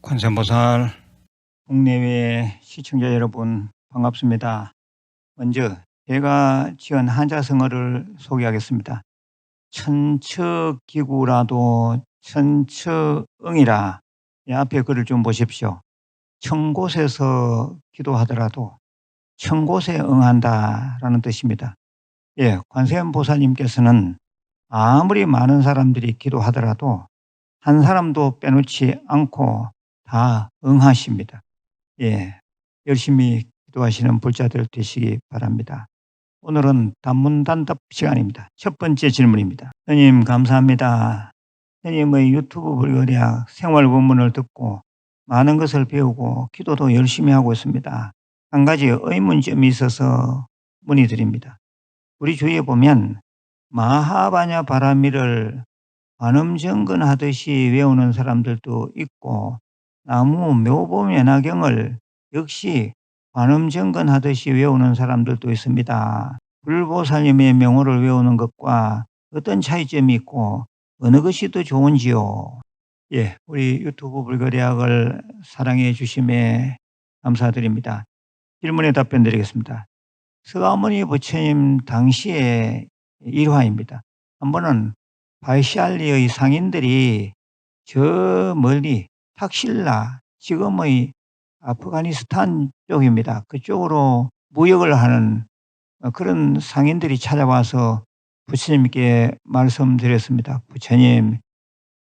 관세음보살 국내외 시청자 여러분 반갑습니다. 먼저 제가 지은 한자성어를 소개하겠습니다. 천처기구라도 천처응이라. 이 앞에 글을 좀 보십시오. 천곳에서 기도하더라도 천곳에 응한다라는 뜻입니다. 관세음보살님께서는 아무리 많은 사람들이 기도하더라도 한 사람도 빼놓지 않고 다 응하십니다. 열심히 기도하시는 불자들 되시기 바랍니다. 오늘은 단문단답 시간입니다. 첫 번째 질문입니다. 스님 감사합니다. 스님의 유튜브 불교대학 생활본문을 듣고 많은 것을 배우고 기도도 열심히 하고 있습니다. 한 가지 의문점이 있어서 문의드립니다. 우리 주위에 보면 마하바냐 바라미를 관음정근하듯이 외우는 사람들도 있고 나무 묘보면화경을 역시 관음정근하듯이 외우는 사람들도 있습니다. 불보살님의 명호를 외우는 것과 어떤 차이점이 있고 어느 것이 더 좋은지요? 우리 유튜브 불교대학을 사랑해 주심에 감사드립니다. 질문에 답변 드리겠습니다. 서가모니 부처님 당시의 일화입니다. 한 번은 바이샬리의 상인들이 저 멀리 탁실라, 지금의 아프가니스탄 쪽입니다. 그쪽으로 무역을 하는 그런 상인들이 찾아와서 부처님께 말씀드렸습니다. 부처님,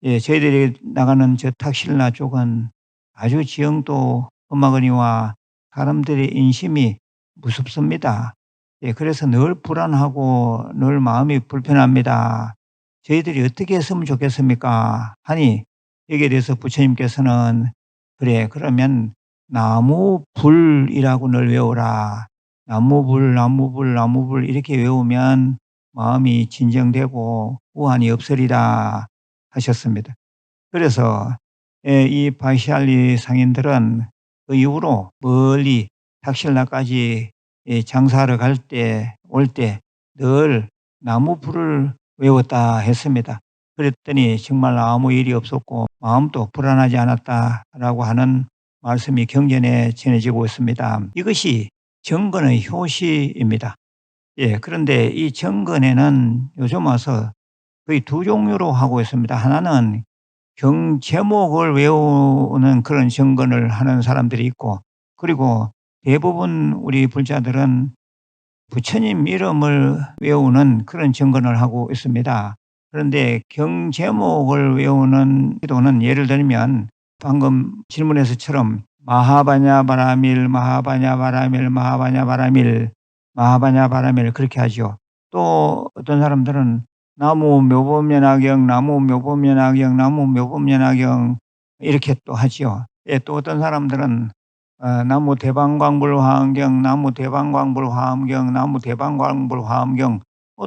저희들이 나가는 저 탁실라 쪽은 아주 지형도 험하거니와 사람들의 인심이 무섭습니다. 그래서 늘 불안하고 늘 마음이 불편합니다. 저희들이 어떻게 했으면 좋겠습니까? 하니 여기에 대해서 부처님께서는 그래, 그러면 나무불이라고 늘 외우라. 나무불, 나무불, 나무불 이렇게 외우면 마음이 진정되고 우환이 없으리라 하셨습니다. 그래서 이 바이샬리 상인들은 그 이후로 멀리 탁실라까지 장사하러 갈 때, 올 때 늘 나무불을 외웠다 했습니다. 그랬더니 정말 아무 일이 없었고 마음도 불안하지 않았다라고 하는 말씀이 경전에 전해지고 있습니다. 이것이 정근의 효시입니다. 그런데 이 정근에는 요즘 와서 거의 두 종류로 하고 있습니다. 하나는 경 제목을 외우는 그런 정근을 하는 사람들이 있고, 그리고 대부분 우리 불자들은 부처님 이름을 외우는 그런 정근을 하고 있습니다. 그런데 경 제목을 외우는 기도는 예를 들면 방금 질문에서처럼 마하바냐 바라밀, 마하바냐 바라밀, 마하바냐 바라밀, 마하바냐 바라밀 그렇게 하죠. 또 어떤 사람들은 나무 묘보면화경, 나무 묘보면화경, 나무 묘보면화경 이렇게 또 하지요. 또 어떤 사람들은 나무 대방광불화엄경, 나무 대방광불화엄경, 나무 대방광불화엄경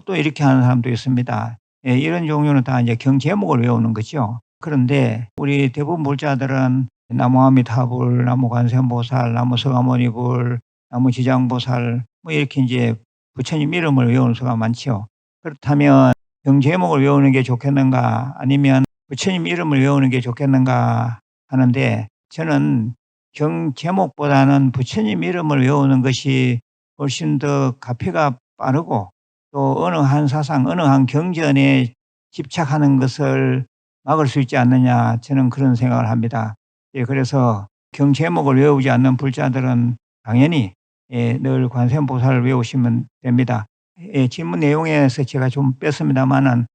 또 이렇게 하는 사람도 있습니다. 이런 종류는 다 이제 경 제목을 외우는 거죠. 그런데 우리 대부분 불자들은 나무 아미타불, 나무 관세음보살, 나무 서가모니불, 나무 지장보살 뭐 이렇게 이제 부처님 이름을 외우는 수가 많죠. 그렇다면 경 제목을 외우는 게 좋겠는가 아니면 부처님 이름을 외우는 게 좋겠는가 하는데 저는 경 제목보다는 부처님 이름을 외우는 것이 훨씬 더 가피가 빠르고 또 어느 한 사상, 어느 한 경전에 집착하는 것을 막을 수 있지 않느냐 저는 그런 생각을 합니다. 그래서 경 제목을 외우지 않는 불자들은 당연히 늘 관세음보살을 외우시면 됩니다. 질문 내용에서 제가 좀 뺐습니다만은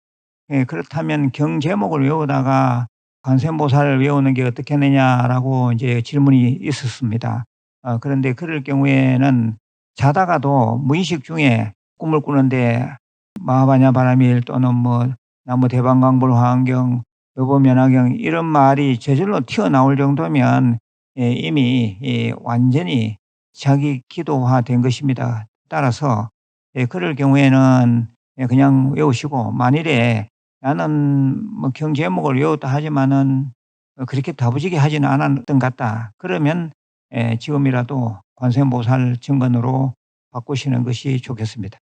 그렇다면 경 제목을 외우다가 관세음보살을 외우는 게 어떻겠느냐라고 이제 질문이 있었습니다. 그런데 그럴 경우에는 자다가도 무의식 중에 꿈을 꾸는데 마하바냐 바라밀 또는 뭐 나무 대방광불화엄경, 묘보면화경 이런 말이 저절로 튀어나올 정도면 이미 완전히 자기 기도화된 것입니다. 따라서 그럴 경우에는 그냥 외우시고 만일에 나는 뭐 경 제목을 외웠다 하지만은 그렇게 다부지게 하지는 않았던 것 같다. 그러면 지금이라도 관세음보살 정근으로 바꾸시는 것이 좋겠습니다.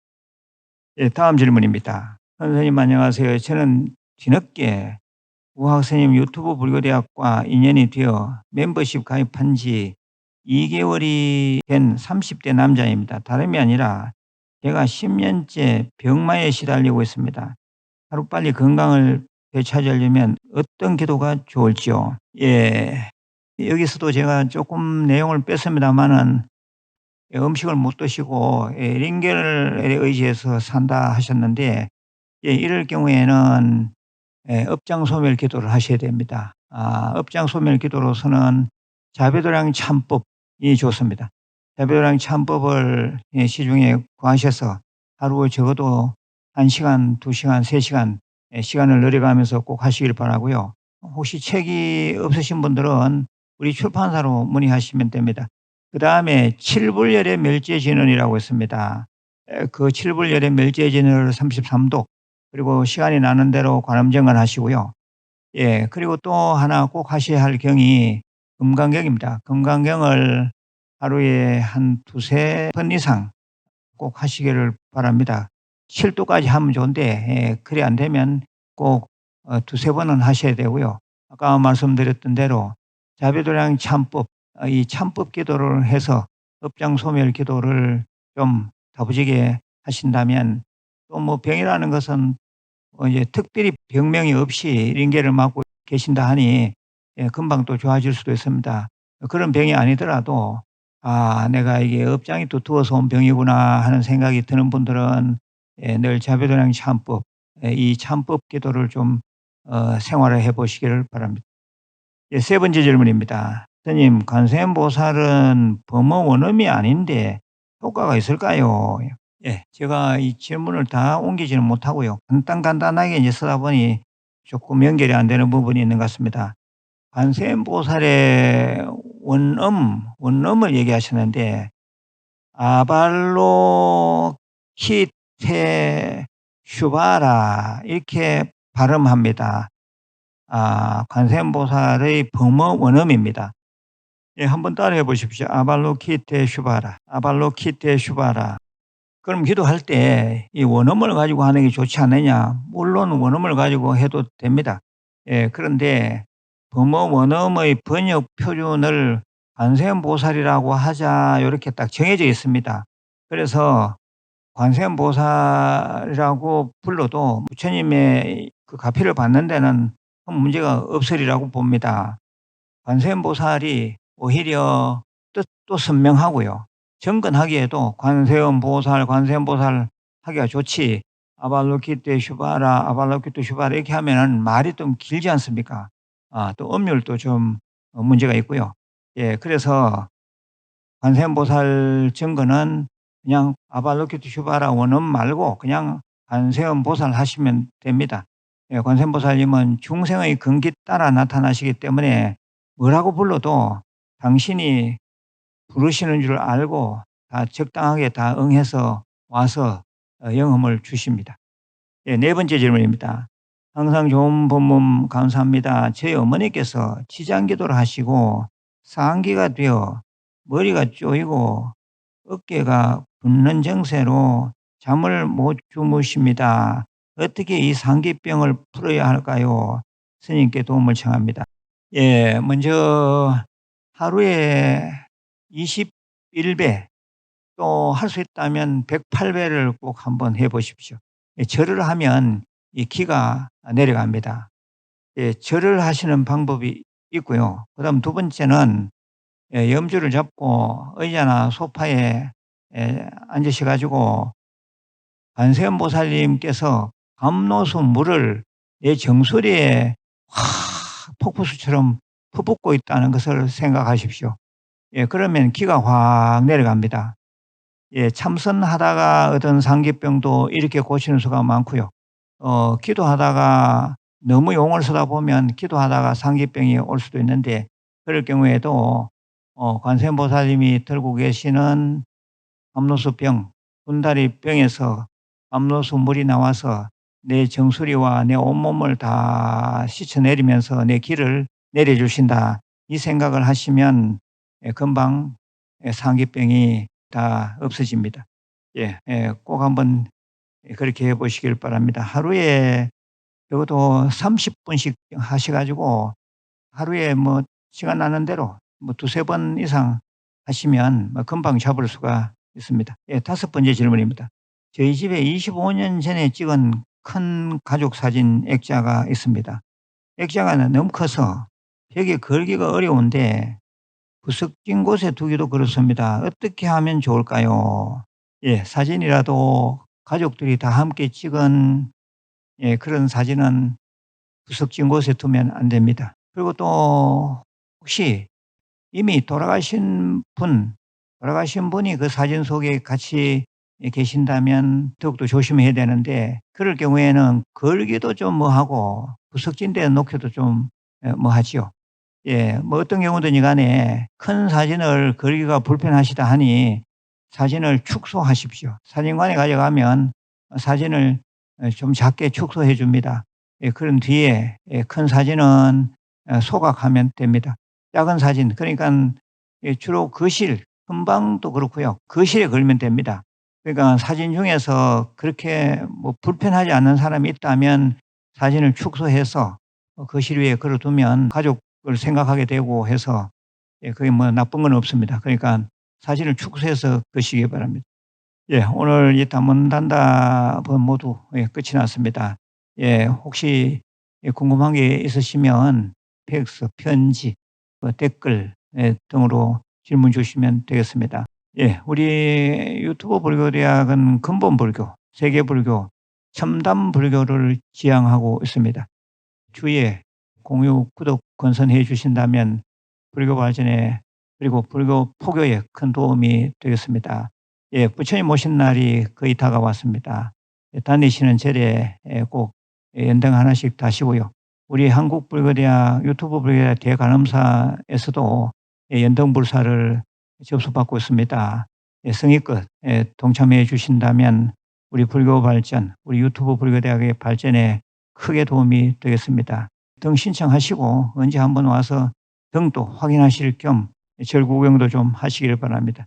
예, 다음 질문입니다. 선생님 안녕하세요. 저는 뒤늦게 우학 선생님 유튜브 불교대학과 인연이 되어 멤버십 가입한 지 2개월이 된 30대 남자입니다. 다름이 아니라 제가 10년째 병마에 시달리고 있습니다. 하루빨리 건강을 되찾으려면 어떤 기도가 좋을지요? 예. 여기서도 제가 조금 내용을 뺐습니다마는 음식을 못 드시고 링겔에 의지해서 산다 하셨는데, 이럴 경우에는 업장소멸 기도를 하셔야 됩니다. 업장소멸 기도로서는 자비도량 참법이 좋습니다. 자비도량 참법을 시중에 구하셔서 하루에 적어도 1시간, 2시간, 3시간 시간을 늘려가면서 꼭 하시길 바라고요. 혹시 책이 없으신 분들은 우리 출판사로 문의하시면 됩니다. 그다음에 칠불열의 멸제진언이라고 있습니다. 그 칠불열의 멸제진언을 33도, 그리고 시간이 나는 대로 관음정언하시고요. 예. 그리고 또 하나 꼭 하셔야 할 경이 금강경입니다. 금강경을 하루에 한 두세 번 이상 꼭 하시기를 바랍니다. 7도까지 하면 좋은데 그래 안 되면 꼭 두세 번은 하셔야 되고요. 아까 말씀드렸던 대로 자비도량 참법, 이 참법 기도를 해서 업장소멸 기도를 좀 다부지게 하신다면, 또 뭐 병이라는 것은 이제 특별히 병명이 없이 링겔을 맞고 계신다 하니 금방 또 좋아질 수도 있습니다. 그런 병이 아니더라도 '아 내가 이게 업장이 두터워서 온 병이구나.' 하는 생각이 드는 분들은 늘 자비도량 참법, 이 참법 기도를 좀 생활을 해 보시기를 바랍니다. 예, 세 번째 질문입니다. "스님, 관세음보살은 범어 원음이 아닌데 효과가 있을까요?" 예. 제가 이 질문을 다 옮기지는 못하고요. 간단하게 이제 쓰다 보니 조금 연결이 안 되는 부분이 있는 것 같습니다. 관세음보살의 원음을 얘기하셨는데 아발로키테슈바라 이렇게 발음합니다. 관세음보살의 범어 원음입니다. 예, 한번 따라해 보십시오. 아발로키테슈바라, 아발로키테슈바라. 그럼 기도할 때 이 원음을 가지고 하는 게 좋지 않느냐? 물론 원음을 가지고 해도 됩니다. 예, 그런데 범어 원음의 번역 표준을 관세음보살이라고 하자, 요렇게 딱 정해져 있습니다. 그래서 관세음보살이라고 불러도 부처님의 그 가피를 받는 데는 큰 문제가 없으리라고 봅니다. 관세음보살이 오히려 뜻도 선명하고요. 정근하기에도 관세음보살, 관세음보살 하기가 좋지, 아발로키테슈바라, 아발로키테슈바라 이렇게 하면은 말이 좀 길지 않습니까? 또 음률도 좀 문제가 있고요. 예, 그래서 관세음보살 정근은 그냥 아발로키테슈바라 원음 말고 그냥 관세음보살 하시면 됩니다. 예, 관세음보살님은 중생의 근기 따라 나타나시기 때문에 뭐라고 불러도 당신이 부르시는 줄 알고 다 적당하게 다 응해서 와서 영험을 주십니다. 예, 네 번째 질문입니다. "항상 좋은 법문 감사합니다. 저희 어머니께서 지장기도를 하시고 상기가 되어 머리가 쪼이고 어깨가 붓는 증세로 잠을 못 주무십니다. 어떻게 이 상기병을 풀어야 할까요? 스님께 도움을 청합니다." 예. 먼저 하루에 21배, 또 할 수 있다면 108배를 꼭 한번 해 보십시오. 절을 하면 이 기가 내려갑니다. 예, 절을 하시는 방법이 있고요. 그다음 두 번째는 염주를 잡고 의자나 소파에 앉으셔 가지고 관세음보살님께서 감로수 물을 내 정수리에 확 폭포수처럼 퍼붓고 있다는 것을 생각하십시오. 예, 그러면 기가 확 내려갑니다. 예, 참선하다가 얻은 상기병도 이렇게 고치는 수가 많고요. 기도하다가 너무 용을 쓰다 보면 기도하다가 상기병이 올 수도 있는데, 그럴 경우에도 관세음보살님이 들고 계시는 감로수병, 분다리병에서 감로수 물이 나와서 내 정수리와 내 온몸을 다 씻어내리면서 내 기를 내려주신다, 이 생각을 하시면 금방 상기병이 다 없어집니다. 꼭 한번 그렇게 해 보시길 바랍니다. 하루에 적어도 30 분씩 하셔 가지고 하루에 뭐 시간 나는 대로 뭐 두세 번 이상 하시면 뭐 금방 잡을 수가 있습니다. 다섯 번째 질문입니다. 저희 집에 25년 전에 찍은 큰 가족 사진 액자가 있습니다. 액자가 너무 커서 벽에 걸기가 어려운데 구석진 곳에 두기도 그렇습니다. 어떻게 하면 좋을까요? 사진이라도 가족들이 다 함께 찍은 그런 사진은 구석진 곳에 두면 안 됩니다. 그리고 또 혹시 이미 돌아가신 분이 그 사진 속에 같이 계신다면 더욱더 조심해야 되는데, 그럴 경우에는 걸기도 좀 뭐하고 구석진 데에 놓기도 좀 뭐하지요. 뭐 어떤 경우든지 간에 큰 사진을 걸기가 불편하시다 하니 사진을 축소하십시오. 사진관에 가져가면 사진을 좀 작게 축소해 줍니다. 그런 뒤에 큰 사진은 소각하면 됩니다. 작은 사진, 그러니깐 주로 거실, 현방도 그렇고요. 거실에 걸면 됩니다. 그러니까 사진 중에서 그렇게 뭐 불편하지 않는 사람이 있다면 사진을 축소해서 거실 위에 걸어 두면 가족을 생각하게 되고 해서 그게 뭐 나쁜 건 없습니다. 그러니까 사진을 축소해서 거시기 바랍니다. 오늘 이 단문단답은 모두 끝이 났습니다. 혹시 궁금한 게 있으시면 팩스, 편지, 댓글 등으로 질문 주시면 되겠습니다. 우리 유튜브 불교대학은 근본 불교, 세계 불교, 첨단 불교를 지향하고 있습니다. 주위에 공유, 구독, 권선해 주신다면 불교 발전에 그리고 불교 포교에 큰 도움이 되겠습니다. 부처님 오신 날이 거의 다가왔습니다. 다니시는 절에 꼭 연등 하나씩 다시고요. 우리 한국불교대학 유튜브 불교대학 대관음사에서도 연등 불사를 접수받고 있습니다. 성의껏 동참해 주신다면 우리 불교 발전, 우리 유튜브 불교대학의 발전에 크게 도움이 되겠습니다. 등 신청하시고 언제 한번 와서 등도 확인하실 겸 절 구경도 좀 하시길 바랍니다.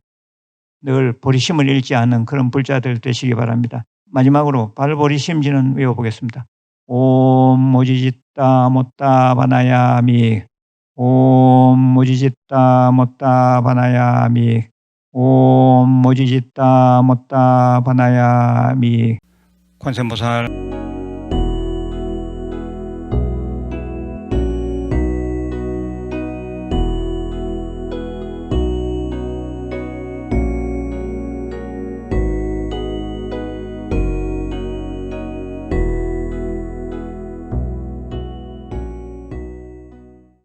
늘 보리심을 잃지 않는 그런 불자들 되시기 바랍니다. 마지막으로 발보리심지는 외워보겠습니다. 옴 모지짓다 못다 바나야미, 옴 모지짓다 못다 바나야미, 옴 모지짓다 못다 바나야미. 관세음보살